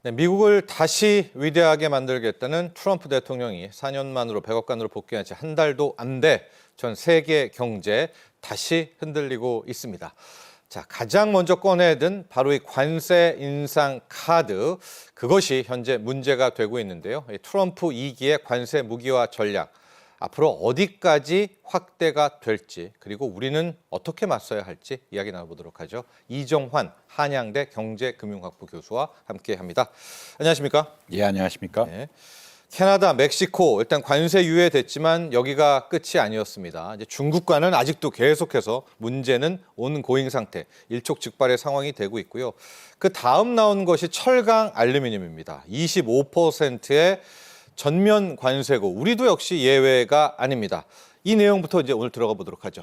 네, 미국을 다시 위대하게 만들겠다는 트럼프 대통령이 4년 만으로 백악관으로 복귀한 지 한 달도 안 돼 전 세계 경제 다시 흔들리고 있습니다. 자, 가장 먼저 꺼내든 바로 이 관세 인상 카드, 그것이 현재 문제가 되고 있는데요. 이 트럼프 2기의 관세 무기화 전략, 앞으로 어디까지 확대가 될지, 그리고 우리는 어떻게 맞서야 할지 이야기 나눠보도록 하죠. 이정환 한양대 경제금융학부 교수와 함께합니다. 안녕하십니까? 예, 안녕하십니까? 네. 캐나다, 멕시코 일단 관세 유예됐지만 여기가 끝이 아니었습니다. 이제 중국과는 아직도 계속해서 문제는 온고잉 상태, 일촉즉발의 상황이 되고 있고요. 그 다음 나온 것이 철강 알루미늄입니다. 25%의 전면 관세고 우리도 역시 예외가 아닙니다. 이 내용부터 이제 오늘 들어가 보도록 하죠.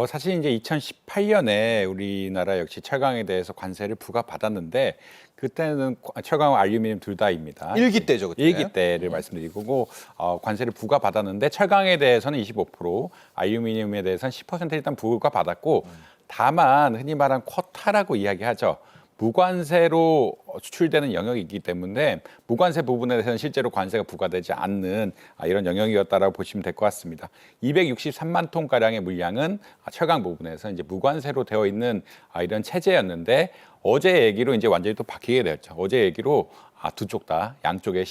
사실 이제 2018년에 우리나라 역시 철강에 대해서 관세를 부과받았는데 그때는 철강과 알루미늄 둘 다입니다. 1기 때죠, 그때. 1기 때를 말씀드리고 관세를 부과받았는데 철강에 대해서는 25%, 알루미늄에 대해서는 10% 일단 부과받았고 다만 흔히 말하는 쿼타라고 이야기하죠. 무관세로 수출되는 영역이기 때문에 무관세 부분에 대해서는 실제로 관세가 부과되지 않는 이런 영역이었다라고 보시면 될 것 같습니다. 263만 톤가량의 물량은 철강 부분에서 이제 무관세로 되어 있는 이런 체제였는데 어제 얘기로 이제 완전히 또 바뀌게 되었죠. 어제 얘기로 두 쪽 다 양쪽에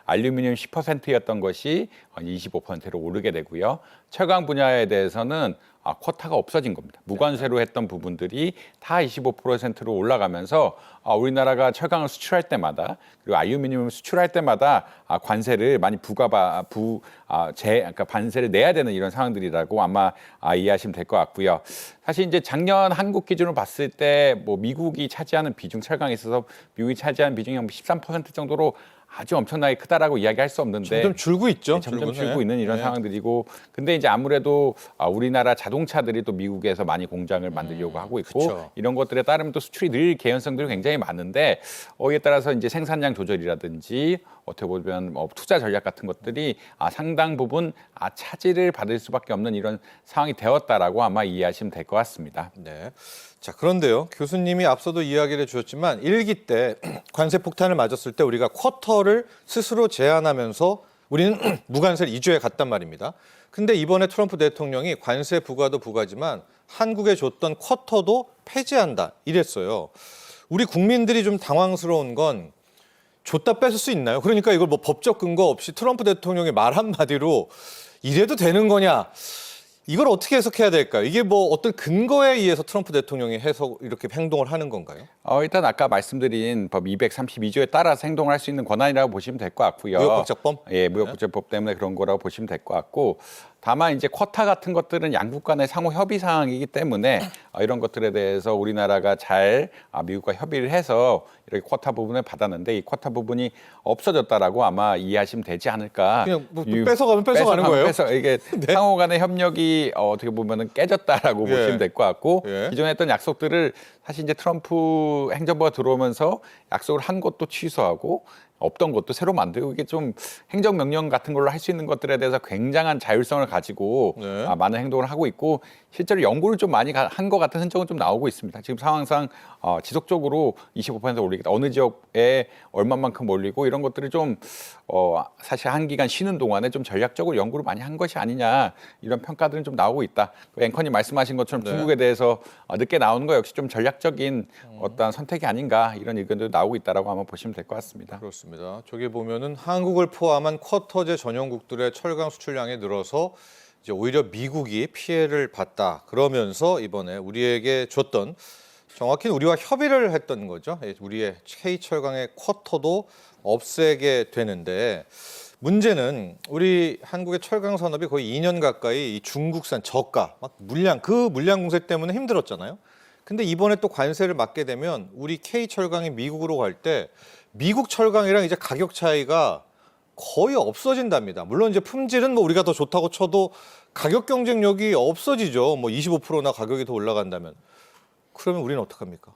알루미늄 10%였던 것이 25%로 오르게 되고요. 철강 분야에 대해서는 쿼타가 없어진 겁니다. 무관세로 했던 부분들이 다 25%로 올라가면서 우리나라가 철강을 수출할 때마다 그리고 알루미늄을 수출할 때마다 관세를 많이 그러니까 관세를 내야 되는 이런 상황들이라고 아마 이해하시면 될 것 같고요. 사실 이제 작년 한국 기준으로 봤을 때 뭐 미국이 차지하는 비중 철강에 있어서 미국이 차지하는 비중이 13% 정도로 아주 엄청나게 크다라고 이야기할 수 없는데 점점 줄고 있죠. 네, 점점 줄고 있는 이런 상황들이고 근데 이제 아무래도 우리나라 자동차들이 또 미국에서 많이 공장을 만들려고 하고 있고 그쵸. 이런 것들에 따르면 또 수출이 늘 개연성들이 굉장히 많은데 이에 따라서 이제 생산량 조절이라든지 어떻게 보면 투자 전략 같은 것들이 상당 부분 차질을 받을 수밖에 없는 이런 상황이 되었다라고 아마 이해하시면 될 것 같습니다. 네. 자, 그런데요. 교수님이 앞서도 이야기를 주셨지만 1기 때 관세 폭탄을 맞았을 때 우리가 쿼터를 스스로 제한하면서 우리는 무관세를 2조에 갔단 말입니다. 근데 이번에 트럼프 대통령이 관세 부과도 부과지만 한국에 줬던 쿼터도 폐지한다 이랬어요. 우리 국민들이 좀 당황스러운 건 줬다 뺏을 수 있나요? 그러니까 이걸 뭐 법적 근거 없이 트럼프 대통령의 말 한마디로 이래도 되는 거냐? 이걸 어떻게 해석해야 될까요? 이게 뭐 어떤 근거에 의해서 트럼프 대통령이 이렇게 행동을 하는 건가요? 일단 아까 말씀드린 법 232조에 따라서 행동을 할 수 있는 권한이라고 보시면 될 것 같고요. 무역국제법? 예, 무역국제법 때문에 그런 거라고 보시면 될 것 같고 다만 이제 쿼타 같은 것들은 양국 간의 상호 협의 사항이기 때문에 이런 것들에 대해서 우리나라가 잘 미국과 협의를 해서 이렇게 쿼타 부분을 받았는데 이 쿼타 부분이 없어졌다라고 아마 이해하시면 되지 않을까. 그냥 뭐 뺏어가면 뺏어가는 거예요? 이게 네? 상호 간의 협력이 어떻게 보면은 깨졌다라고 예. 보시면 될 것 같고 예. 기존에 했던 약속들을 사실 이제 트럼프 행정부가 들어오면서 약속을 한 것도 취소하고 없던 것도 새로 만들고 이게 좀 행정명령 같은 걸로 할 수 있는 것들에 대해서 굉장한 자율성을 가지고 네. 많은 행동을 하고 있고 실제로 연구를 좀 많이 한 것 같은 흔적은 좀 나오고 있습니다. 지금 상황상 지속적으로 25% 올리겠다. 어느 지역에 얼마만큼 올리고 이런 것들을 좀 사실 한 기간 쉬는 동안에 좀 전략적으로 연구를 많이 한 것이 아니냐 이런 평가들은 좀 나오고 있다. 앵커님 말씀하신 것처럼 네. 중국에 대해서 늦게 나오는 거 역시 좀 전략적인 어떤 선택이 아닌가 이런 의견도 나오고 있다라고 아마 보시면 될 것 같습니다. 그렇습니다. 저기 보면은 한국을 포함한 쿼터제 전용국들의 철강 수출량이 늘어서 이제 오히려 미국이 피해를 봤다. 그러면서 이번에 우리에게 줬던 정확히는 우리와 협의를 했던 거죠. 우리의 K철강의 쿼터도 없애게 되는데 문제는 우리 한국의 철강 산업이 거의 2년 가까이 이 중국산 저가 막 그 물량 공세 때문에 힘들었잖아요. 근데 이번에 또 관세를 맞게 되면 우리 K철강이 미국으로 갈 때 미국 철강이랑 이제 가격 차이가 거의 없어진답니다. 물론 이제 품질은 뭐 우리가 더 좋다고 쳐도 가격 경쟁력이 없어지죠. 뭐 25%나 가격이 더 올라간다면. 그러면 우리는 어떡합니까?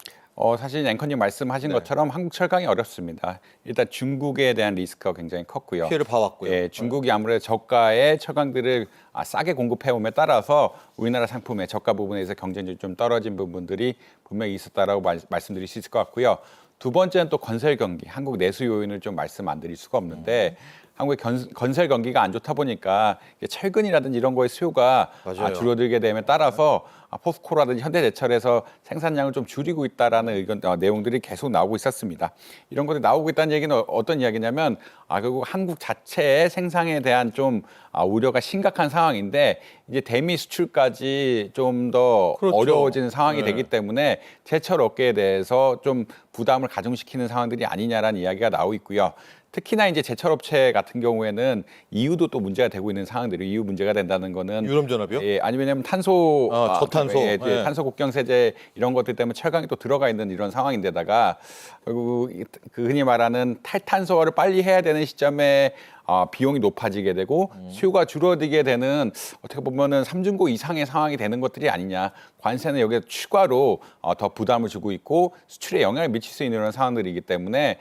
사실 앵커님 말씀하신 것처럼 한국 철강이 어렵습니다. 일단 중국에 대한 리스크가 굉장히 컸고요. 피해를 봐왔고요. 예, 중국이 아무래도 저가의 철강들을 싸게 공급해옴에 따라서 우리나라 상품의 저가 부분에서 경쟁력이 좀 떨어진 부분들이 분명히 있었다라고 말씀드릴 수 있을 것 같고요. 두 번째는 또 건설 경기, 한국 내수 요인을 좀 말씀 안 드릴 수가 없는데 한국의 건설 경기가 안 좋다 보니까 이게 철근이라든지 이런 거의 수요가 맞아요. 줄어들게 됨에 따라서 포스코라든지 현대제철에서 생산량을 좀 줄이고 있다라는 의견 내용들이 계속 나오고 있었습니다. 이런 것들이 나오고 있다는 얘기는 어떤 이야기냐면 결국 한국 자체의 생산에 대한 좀 우려가 심각한 상황인데 이제 대미 수출까지 좀 더 그렇죠. 어려워지는 상황이 네. 되기 때문에 제철 업계에 대해서 좀 부담을 가중시키는 상황들이 아니냐라는 이야기가 나오고 있고요. 특히나 이제 제철 업체 같은 경우에는 이유도 또 문제가 되고 있는 상황들이 이유 문제가 된다는 거는 유럽연합이요? 예, 아니 왜냐하면 탄소 저탄소. 예, 네. 탄소 국경 세제 이런 것들 때문에 철강이 또 들어가 있는 이런 상황인데다가 결국 그 흔히 말하는 탈탄소화를 빨리 해야 되는 시점에 비용이 높아지게 되고 수요가 줄어들게 되는 어떻게 보면은 삼중고 이상의 상황이 되는 것들이 아니냐. 관세는 여기에 추가로 더 부담을 주고 있고 수출에 영향을 미칠 수 있는 이런 상황들이기 때문에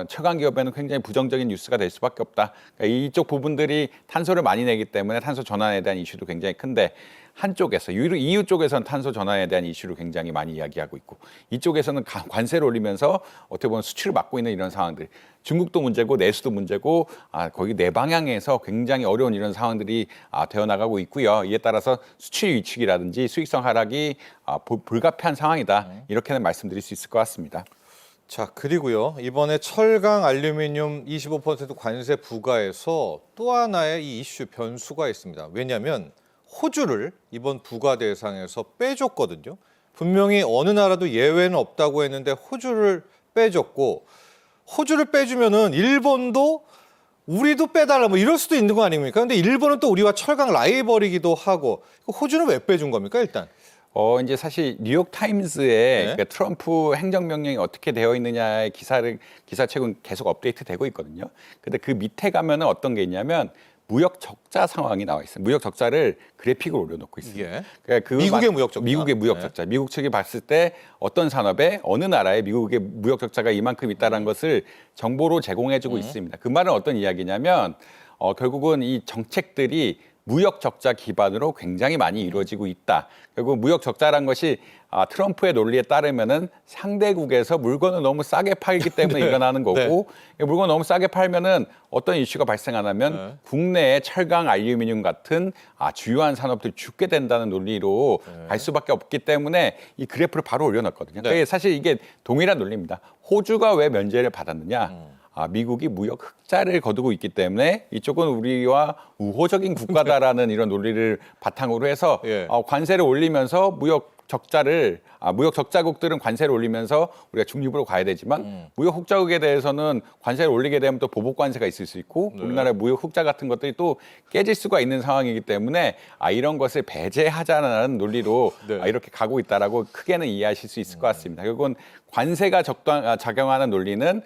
철강 기업에는 굉장히 부정적인 뉴스가 될 수밖에 없다. 그러니까 이쪽 부분들이 탄소를 많이 내기 때문에 탄소 전환에 대한 이슈도 굉장히 큰데 한쪽에서 EU 쪽에서는 탄소 전환에 대한 이슈를 굉장히 많이 이야기하고 있고 이쪽에서는 관세를 올리면서 어떻게 보면 수출을 막고 있는 이런 상황들. 중국도 문제고 내수도 문제고 거기 네 방향에서 굉장히 어려운 이런 상황들이 되어 나가고 있고요. 이에 따라서 수출 위축이라든지 수익성 하락이 불가피한 상황이다. 이렇게는 말씀드릴 수 있을 것 같습니다. 자, 그리고요. 이번에 철강, 알루미늄 25% 관세 부과에서 또 하나의 이 이슈 변수가 있습니다. 왜냐하면 호주를 이번 부과 대상에서 빼줬거든요. 분명히 어느 나라도 예외는 없다고 했는데 호주를 빼줬고 호주를 빼주면은 일본도 우리도 빼달라 뭐 이럴 수도 있는 거 아닙니까? 근데 일본은 또 우리와 철강 라이벌이기도 하고 호주는 왜 빼준 겁니까 일단? 이제 사실 뉴욕 타임스에 네. 그러니까 트럼프 행정명령이 어떻게 되어 있느냐의 기사책은 계속 업데이트되고 있거든요. 근데 그 밑에 가면은 어떤 게 있냐면 무역 적자 상황이 나와 있어요. 무역 적자를 그래픽으로 올려놓고 있어요. 예. 그러니까 미국의 무역 적자. 미국의 무역 네. 적자. 미국 측이 봤을 때 어떤 산업에 어느 나라에 미국의 무역 적자가 이만큼 있다는 것을 정보로 제공해주고 있습니다. 그 말은 어떤 이야기냐면 결국은 이 정책들이 무역 적자 기반으로 굉장히 많이 이루어지고 있다. 결국 무역 적자란 것이 트럼프의 논리에 따르면은 상대국에서 물건을 너무 싸게 팔기 때문에 네. 일어나는 거고 물건 너무 싸게 팔면은 어떤 이슈가 발생하냐면 국내의 철강, 알루미늄 같은 주요한 산업들이 죽게 된다는 논리로 갈 수밖에 없기 때문에 이 그래프를 바로 올려놨거든요. 그러니까 사실 이게 동일한 논리입니다. 호주가 왜 면제를 받았느냐? 미국이 무역 흑자를 거두고 있기 때문에 이쪽은 우리와 우호적인 국가다라는 이런 논리를 바탕으로 해서 예. 관세를 올리면서 무역 적자국들은 관세를 올리면서 우리가 중립으로 가야 되지만 무역 흑자국에 대해서는 관세를 올리게 되면 또 보복 관세가 있을 수 있고 우리나라의 무역 흑자 같은 것들이 또 깨질 수가 있는 상황이기 때문에 이런 것을 배제하자는 논리로 네. 이렇게 가고 있다라고 크게는 이해하실 수 있을 것 같습니다. 결국은 관세가 작용하는 논리는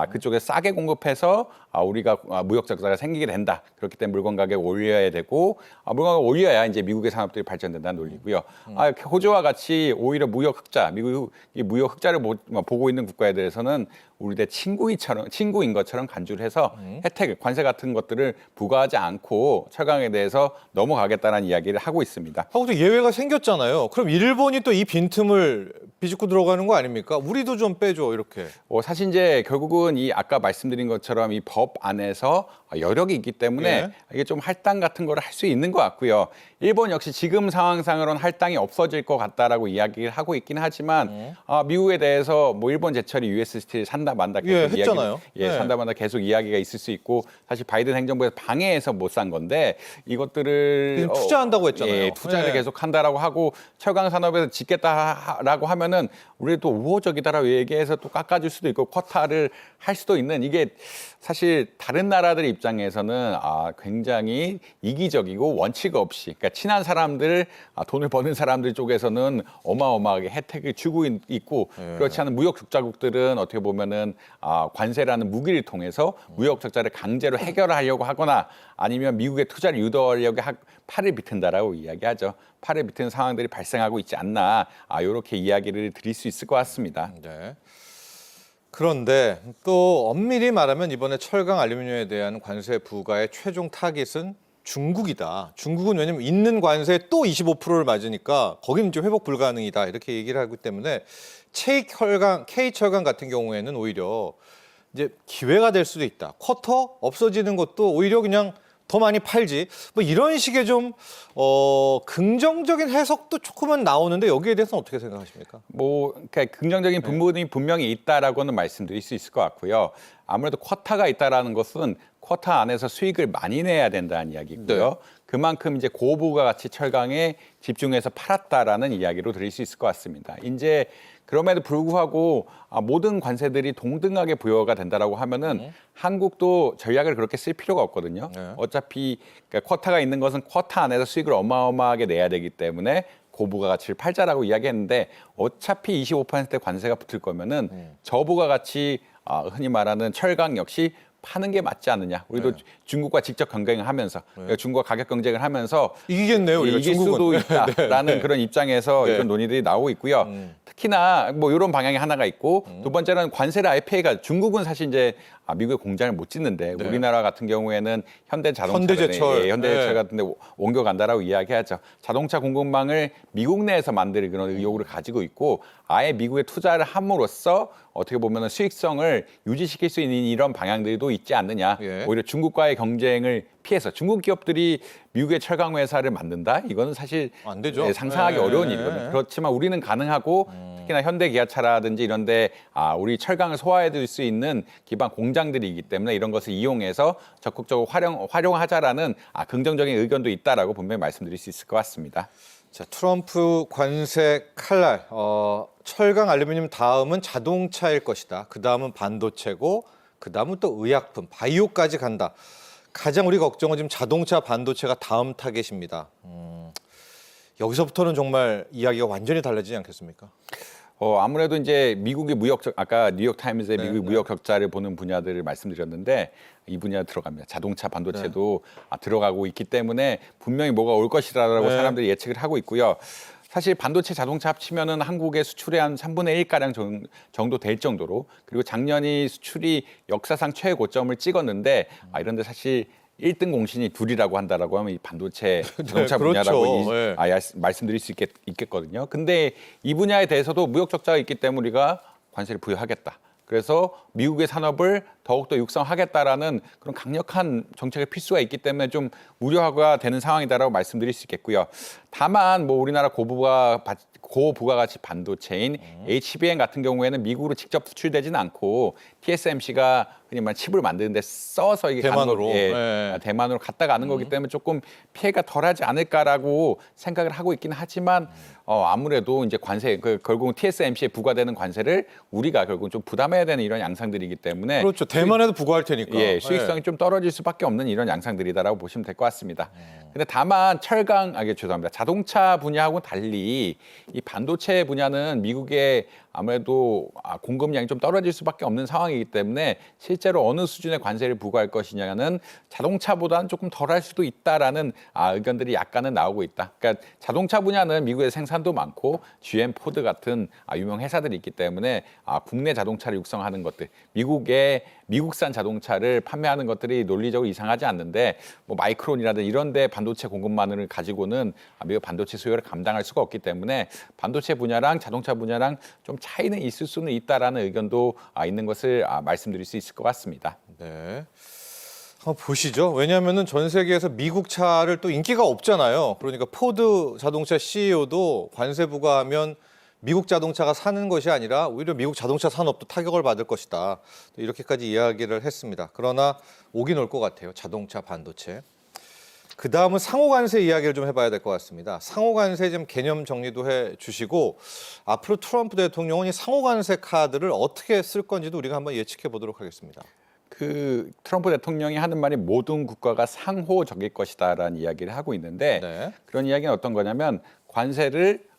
그쪽에 싸게 공급해서 우리가 무역 적자가 생기게 된다. 그렇기 때문에 물건 가격 올려야 되고 물건을 올려야 이제 미국의 산업들이 발전된다는 논리고요. 호주와 같이 오히려 무역 흑자, 미국이 무역 흑자를 보고 있는 국가에 대해서는 우리들 친구인 것처럼 간주를 해서 혜택, 관세 같은 것들을 부과하지 않고 철강에 대해서 넘어가겠다는 이야기를 하고 있습니다. 하고도 예외가 생겼잖아요. 그럼 일본이 또 이 빈틈을 비집고 들어가는 거 아닙니까? 우리도 좀 빼줘 이렇게. 사실 이제 결국은 이 아까 말씀드린 것처럼 이 법 안에서 여력이 있기 때문에 이게 좀 할당 같은 거를 할 수 있는 것 같고요. 일본 역시 지금 상황상으로는 할당이 없어질 것 같다라고 이야기를 하고 있긴 하지만 미국에 대해서 뭐 일본 제철이 US 스틸 산다 만다 계속 했잖아요. 산다 만다 계속 이야기가 있을 수 있고 사실 바이든 행정부에서 방해해서 못 산 건데 이것들을 투자한다고 했잖아요. 투자를 계속 한다라고 하고 철강 산업에서 짓겠다라고 하면은 우리 또 우호적이다라고 얘기해서 또 깎아줄 수도 있고 쿼타를 할 수도 있는 이게 사실 다른 나라들 입장에서는 굉장히 이기적이고 원칙 없이 그러니까 친한 사람들 돈을 버는 사람들 쪽에서는 어마어마하게 혜택을 주고 있고 그렇지 않은 무역 적자국들은 어떻게 보면은 관세라는 무기를 통해서 무역 적자를 강제로 해결하려고 하거나 아니면 미국의 투자를 유도하려고 팔을 비튼다라고 이야기하죠. 팔을 비튼 상황들이 발생하고 있지 않나 이렇게 이야기를 드릴 수 있을 것 같습니다. 네. 그런데 또 엄밀히 말하면 이번에 철강 알루미늄에 대한 관세 부과의 최종 타깃은 중국이다. 중국은 왜냐면 있는 관세에 또 25%를 맞으니까 거기는 이제 회복 불가능이다. 이렇게 얘기를 하기 때문에 K철강 같은 경우에는 오히려 이제 기회가 될 수도 있다. 쿼터 없어지는 것도 오히려 그냥 더 많이 팔지. 뭐 이런 식의 좀 긍정적인 해석도 조금은 나오는데 여기에 대해서는 어떻게 생각하십니까? 뭐 그러니까 긍정적인 부분이 분명히 있다라고는 말씀드릴 수 있을 것 같고요. 아무래도 쿼터가 있다라는 것은 쿼터 안에서 수익을 많이 내야 된다는 이야기고요. 네. 그만큼 이제 고부가 가치 철강에 집중해서 팔았다라는 이야기로 드릴 수 있을 것 같습니다. 이제 그럼에도 불구하고 모든 관세들이 동등하게 부여가 된다라고 하면은 한국도 전략을 그렇게 쓸 필요가 없거든요. 네. 어차피 그러니까 쿼터가 있는 것은 쿼터 안에서 수익을 어마어마하게 내야 되기 때문에 고부가가치를 팔자라고 이야기했는데 어차피 25%의 관세가 붙을 거면은 저부가가치 흔히 말하는 철강 역시 파는 게 맞지 않느냐. 우리도 네. 중국과 직접 경쟁을 하면서 그러니까 중국과 가격 경쟁을 하면서 이기겠네요. 우리가 이길 중국은. 수도 있다라는 그런 입장에서 네. 이런 논의들이 나오고 있고요. 특히나 뭐 이런 방향이 하나가 있고 두 번째는 관세를 아예 폐해가 중국은 사실 이제 미국에 공장을 못 짓는데 네. 우리나라 같은 경우에는 현대자동차, 현대제철. 현대제철 네. 같은데 옮겨간다라고 이야기하죠. 자동차 공급망을 미국 내에서 만들 그런 의욕을 가지고 있고 아예 미국에 투자를 함으로써 어떻게 보면 수익성을 유지시킬 수 있는 이런 방향들도 있지 않느냐. 예. 오히려 중국과의 경쟁을 피해서 중국 기업들이 미국의 철강 회사를 만든다? 이거는 사실 안 되죠. 상상하기 네. 어려운 일이거든요. 그렇지만 우리는 가능하고 특히나 현대 기아차라든지 이런데 우리 철강을 소화해줄 수 있는 기반 공장들이 있기 때문에 이런 것을 이용해서 적극적으로 활용하자라는 긍정적인 의견도 있다라고 분명히 말씀드릴 수 있을 것 같습니다. 자, 트럼프 관세 칼날, 철강, 알루미늄 다음은 자동차일 것이다. 그 다음은 반도체고, 그 다음은 또 의약품, 바이오까지 간다. 가장 우리 걱정은 지금 자동차, 반도체가 다음 타겟입니다. 여기서부터는 정말 이야기가 완전히 달라지지 않겠습니까? 아무래도 이제 미국의 아까 뉴욕 타임즈의 네, 미국 무역 적자를 보는 분야들을 말씀드렸는데 이 분야 들어갑니다. 자동차, 반도체도 들어가고 있기 때문에 분명히 뭐가 올 것이라고 네. 사람들이 예측을 하고 있고요. 사실 반도체, 자동차 합치면은 한국의 수출의 한 3분의 1 가량 정도 될 정도로 그리고 작년이 수출이 역사상 최고점을 찍었는데 이런데 사실 1등 공신이 둘이라고 한다라고 하면 이 반도체 자동차 그렇죠. 분야라고 네. 말씀드릴 수 있겠거든요. 근데 이 분야에 대해서도 무역 적자가 있기 때문에 우리가 관세를 부여하겠다. 그래서 미국의 산업을 더욱더 육성하겠다라는 그런 강력한 정책의 필수가 있기 때문에 좀 우려가 되는 상황이다라고 말씀드릴 수 있겠고요. 다만 뭐 우리나라 고부가가치 반도체인 HBM 같은 경우에는 미국으로 직접 수출되지는 않고 TSMC가 흔히 말하는 칩을 만드는데 써서 이게 대만으로. 대만으로 갔다 가는 거기 때문에 조금 피해가 덜하지 않을까라고 생각을 하고 있긴 하지만 아무래도 이제 관세 결국 TSMC에 부과되는 관세를 우리가 결국 좀 부담해야 되는 이런 양상들이기 때문에 그렇죠. 대만에도 부과할 테니까. 수익성이 좀 떨어질 수밖에 없는 이런 양상들이다라고 보시면 될 것 같습니다. 근데 다만 죄송합니다. 자동차 분야하고 달리 이 반도체 분야는 미국의 아무래도 공급량이 좀 떨어질 수밖에 없는 상황이기 때문에 실제로 어느 수준의 관세를 부과할 것이냐는 자동차보다는 조금 덜할 수도 있다라는 의견들이 약간은 나오고 있다. 그러니까 자동차 분야는 미국의 생산도 많고 GM, 포드 같은 유명 회사들이 있기 때문에 국내 자동차를 육성하는 것들, 미국산 자동차를 판매하는 것들이 논리적으로 이상하지 않는데 뭐 마이크론이라든지 이런데 반도체 공급만을 가지고는 미국 반도체 수요를 감당할 수가 없기 때문에 반도체 분야랑 자동차 분야랑 좀 차이는 있을 수는 있다라는 의견도 있는 것을 말씀드릴 수 있을 것 같습니다. 네. 한번 보시죠. 왜냐하면은 전 세계에서 미국 차를 또 인기가 없잖아요. 그러니까 포드 자동차 CEO도 관세 부과하면 미국 자동차가 사는 것이 아니라 오히려 미국 자동차 산업도 타격을 받을 것이다. 이렇게까지 이야기를 했습니다. 그러나 오긴 올 것 같아요. 자동차, 반도체. 그 다음은 상호관세 이야기를 좀 해봐야 될 것 같습니다. 상호관세 좀 개념 정리도 해주시고 앞으로 트럼프 대통령은 이 상호관세 카드를 어떻게 쓸 건지도 우리가 한번 예측해 보도록 하겠습니다. 트럼프 대통령이 하는 말이 모든 국가가 상호적일 것이다라는 이야기를 하고 있는데 네. 그런 이야기는 어떤 거냐면 관세를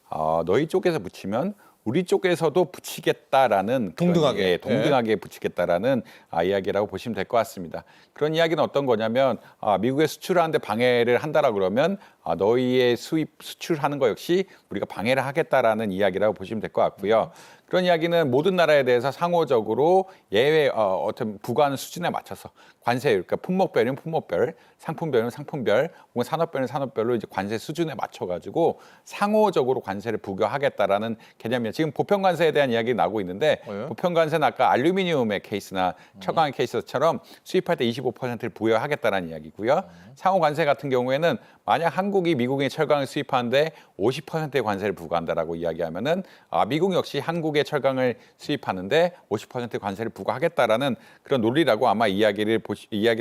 너희 쪽에서 붙이면 우리 쪽에서도 붙이겠다라는 동등하게. 동등하게 붙이겠다라는 이야기라고 보시면 될 것 같습니다. 그런 이야기는 어떤 거냐면 미국에 수출하는데 방해를 한다라 그러면 너희의 수입 수출하는 거 역시 우리가 방해를 하겠다라는 이야기라고 보시면 될 것 같고요. 그런 이야기는 모든 나라에 대해서 상호적으로 예외 어떤 부과하는 수준에 맞춰서 관세, 그러니까 품목별은 품목별, 상품별은 상품별, 혹은 산업별은 산업별로 이제 관세 수준에 맞춰가지고 상호적으로 관세를 부과하겠다라는 개념이에요. 지금 보편 관세에 대한 이야기 나오고 있는데 보편 관세는 아까 알루미늄의 케이스나 철강의 케이스처럼 수입할 때 25%를 부여하겠다라는 이야기고요. 상호 관세 같은 경우에는 만약 한국이 미국의 철강을 수입하는데 50%의 관세를 부과한다라고 이야기하면은 미국 역시 한국의 철강을 수입하는데 50%의 관세를 부과하겠다라는 그런 논리라고 아마 이야기를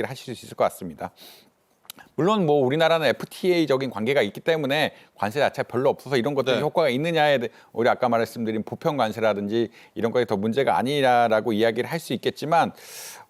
하실 수 있을 것 같습니다. 물론 뭐 우리나라는 FTA적인 관계가 있기 때문에 관세 자체가 별로 없어서 이런 것들이 네. 효과가 있느냐에 우리 아까 말씀드린 보편 관세라든지 이런 것이 더 문제가 아니라라고 이야기를 할 수 있겠지만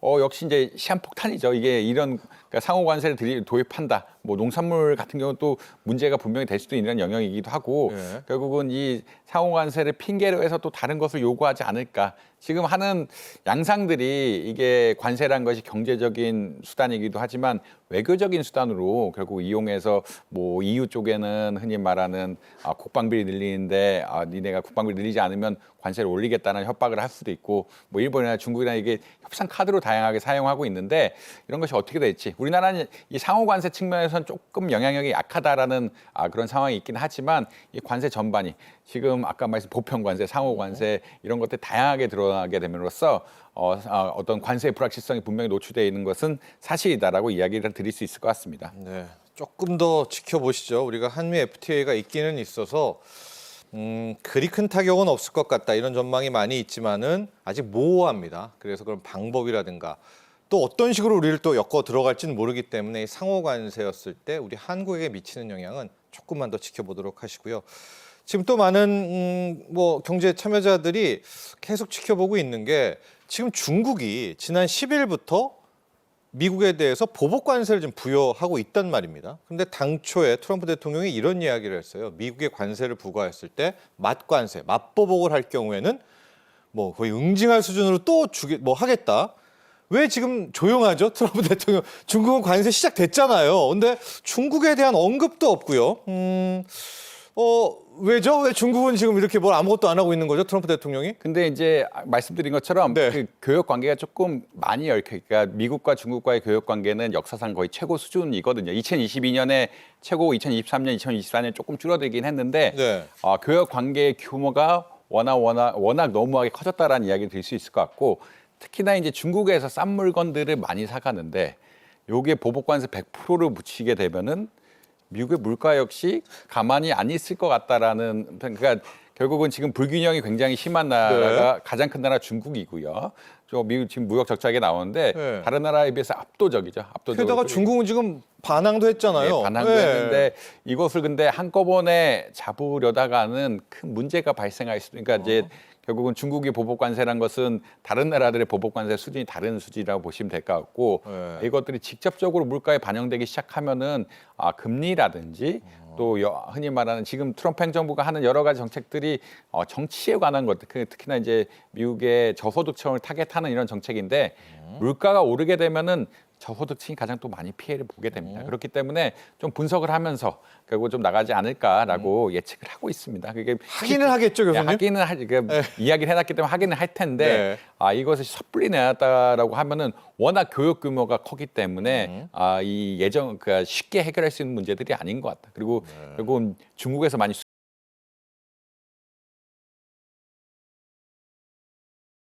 역시 이제 시한폭탄이죠. 이게 이런 그러니까 상호 관세를 도입한다. 뭐 농산물 같은 경우는 또 문제가 분명히 될 수도 있는 영역이기도 하고 네. 결국은 이 상호 관세를 핑계로 해서 또 다른 것을 요구하지 않을까. 지금 하는 양상들이 이게 관세란 것이 경제적인 수단이기도 하지만 외교적인 수단으로 결국 이용해서 뭐 EU 쪽에는 흔히 말하는 국방비를 늘리는데 니네가 국방비를 늘리지 않으면 관세를 올리겠다는 협박을 할 수도 있고 뭐 일본이나 중국이나 이게 협상 카드로 다양하게 사용하고 있는데 이런 것이 어떻게 될지 우리나라는 이 상호 관세 측면에서는 조금 영향력이 약하다라는 그런 상황이 있긴 하지만 이 관세 전반이 지금 아까 말씀 보편 관세, 상호 관세 이런 것들 다양하게 드러나게 됨으로써 어떤 관세의 불확실성이 분명히 노출되어 있는 것은 사실이다라고 이야기를 드릴 수 있을 것 같습니다. 네, 조금 더 지켜보시죠. 우리가 한미 FTA가 있기는 있어서 그리 큰 타격은 없을 것 같다 이런 전망이 많이 있지만은 아직 모호합니다. 그래서 그런 방법이라든가 또 어떤 식으로 우리를 또 엮어 들어갈지는 모르기 때문에 이 상호 관세였을 때 우리 한국에게 미치는 영향은 조금만 더 지켜보도록 하시고요. 지금 또 많은 뭐 경제 참여자들이 계속 지켜보고 있는 게 지금 중국이 지난 10일부터 미국에 대해서 보복 관세를 좀 부여하고 있단 말입니다. 그런데 당초에 트럼프 대통령이 이런 이야기를 했어요. 미국의 관세를 부과했을 때 맛관세, 맛보복을 할 경우에는 뭐 거의 응징할 수준으로 또 하겠다. 왜 지금 조용하죠? 트럼프 대통령. 중국은 관세 시작됐잖아요. 근데 중국에 대한 언급도 없고요. 왜죠? 왜 중국은 지금 이렇게 뭘 아무것도 안 하고 있는 거죠? 트럼프 대통령이? 근데 이제 말씀드린 것처럼 네. 그 교역 관계가 조금 많이 얽혀. 그러니까 미국과 중국과의 교역 관계는 역사상 거의 최고 수준이거든요. 2022년에 최고, 2023년, 2024년 조금 줄어들긴 했는데 네. 교역 관계의 규모가 워낙 너무하게 커졌다라는 이야기를 드릴 수 있을 것 같고 특히나 이제 중국에서 싼 물건들을 많이 사가는데 요게 보복 관세 100%를 붙이게 되면은 미국의 물가 역시 가만히 안 있을 것 같다라는 그러니까 결국은 지금 불균형이 굉장히 심한 나라가 가장 큰 나라 중국이고요. 미국 지금 무역 적자가 나오는데 네. 다른 나라에 비해서 압도적이죠. 압도적으로. 게다가 중국은 지금 반항도 했잖아요. 네, 반항도 했는데 이것을 근데 한꺼번에 잡으려다가는 큰 문제가 발생할 수도. 그러니까 이제 결국은 중국의 보복 관세란 것은 다른 나라들의 보복 관세 수준이 다른 수준이라고 보시면 될 것 같고 네. 이것들이 직접적으로 물가에 반영되기 시작하면은 금리라든지 또 흔히 말하는 지금 트럼프 행정부가 하는 여러 가지 정책들이 정치에 관한 것들, 특히나 이제 미국의 저소득층을 타겟하는 이런 정책인데 물가가 오르게 되면은 저소득층이 가장 또 많이 피해를 보게 됩니다. 그렇기 때문에 좀 분석을 하면서 결국 좀 나가지 않을까라고 예측을 하고 있습니다. 그게 하기는 하겠죠, 교수님? 하기는 이야기를 해놨기 때문에 하기는 할 텐데 이것을 섣불리 내놨다라고 하면은 워낙 교육 규모가 크기 때문에 이 그러니까 쉽게 해결할 수 있는 문제들이 아닌 것 같다. 그리고 결국은 중국에서 많이